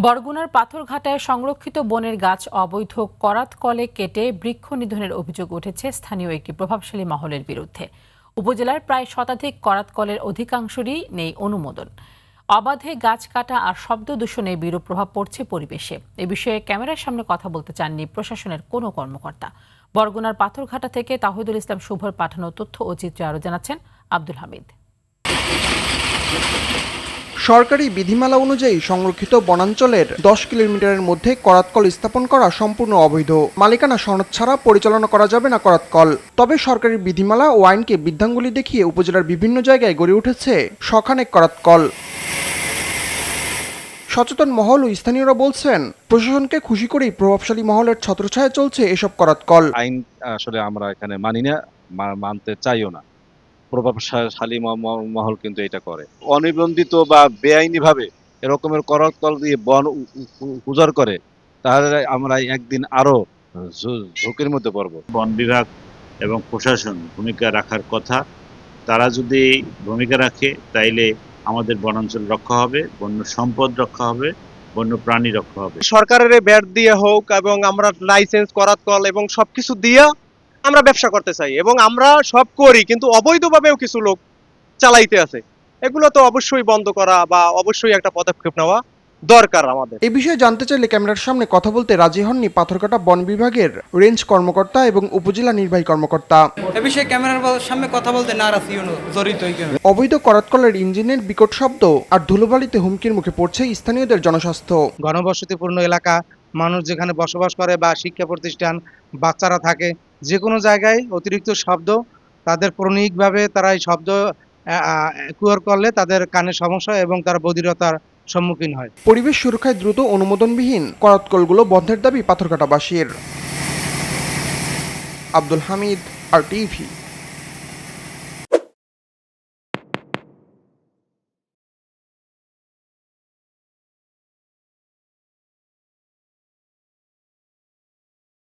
বরগুনার পাথরঘাটায় সংরক্ষিত বনের গাছ অবৈধ করাত কলে কেটে বৃক্ষ নিধনের অভিযোগ উঠেছে স্থানীয় একটি প্রভাবশালী মহলের বিরুদ্ধে। উপজেলার প্রায় শতাধিক করাত কলের অধিকাংশেরই নেই অনুমোদন। অবাধে গাছ কাটা আর শব্দ দূষণে বিরূপ প্রভাব পড়ছে পরিবেশে। এ বিষয়ে ক্যামেরার সামনে কথা বলতে চাননি প্রশাসনের কোনো কর্মকর্তা। বরগুনার পাথরঘাটা থেকে তাহিদুল ইসলাম শুভর পাঠানো তথ্য ও চিত্রে আরও জানাচ্ছেন আব্দুল হামিদ। সরকারি বিধিমালা অনুযায়ী সংরক্ষিত বনাঞ্চলের 10 কিলোমিটারের মধ্যে করাতকল স্থাপন করা সম্পূর্ণ অবৈধ। মালিকানা সনদ ছাড়া পরিচালনা করা যাবে না করাতকল। তবে সরকারি বিধিমালা ও আইনকে বৃদ্ধাঙ্গুলি দেখিয়ে উপজেলার বিভিন্ন জায়গায় গড়ে উঠেছে শখানেক করাতকল। সচেতন মহল ও স্থানীয়রা বলছেন, প্রশাসনকে খুশি করেই প্রভাবশালী মহলের ছত্রছায়ায় চলছে এসব করাতকল। আইন আসলে আমরা এখানে মানি না, মানতে চাইও না। প্রভাবশালী মহল কিন্তু এটা করে অনিবন্ধিত বা বেআইনি ভাবে এরকমের করাতকল দিয়ে বন উজাড় করে, তাহলে আমরা একদিন আরো ঝুঁকির মধ্যে পড়বো। বন বিভাগ এবং প্রশাসন ভূমিকা রাখার কথা। তারা যদি ভূমিকা রাখে তাইলে আমাদের বনাঞ্চল রক্ষা হবে, বন্য সম্পদ রক্ষা হবে, বন্য প্রাণী রক্ষা হবে। সরকারের ব্যাট দিয়ে হোক এবং আমরা লাইসেন্স করাতকল এবং সবকিছু দিয়ে আমরা ব্যবসা করতে চাই এবং আমরা সব করি, কিন্তু অবৈধভাবেও কিছু লোক চালাইতে আছে। এগুলো তো অবশ্যই বন্ধ করা বা অবশ্যই একটা পদক্ষেপ নেওয়া দরকার আমাদের। এই বিষয়ে জানতে চাইলে ক্যামেরার সামনে কথা বলতে রাজি হননি পাথরঘাটা বন বিভাগের রেঞ্জ কর্মকর্তা এবং উপজেলা নির্বাহী কর্মকর্তা। এ বিষয়ে ক্যামেরার সামনে কথা বলতে নারাজ জড়িত। অবৈধ করাতকলের ইঞ্জিনের বিকট শব্দ আর ধুলোবালিতে হুমকির মুখে পড়ছে স্থানীয়দের জনস্বাস্থ্য। ঘনবসতিপূর্ণ এলাকা, মানুষ যেখানে বসবাস করে বা শিক্ষা প্রতিষ্ঠান, বাচ্চারা থাকে, যে কোনো জায়গায় অতিরিক্ত শব্দ, তাদের প্রণয়িকভাবে তারা এই শব্দ কুয়ার করলে তাদের কানে সমস্যা এবং তারা বধিরতার সম্মুখীন হয়। পরিবেশ সুরক্ষায় দ্রুত অনুমোদনবিহীন করাতকলগুলো বন্ধের দাবি পাথরঘাটাবাসীর। আব্দুল হামিদ, RTV।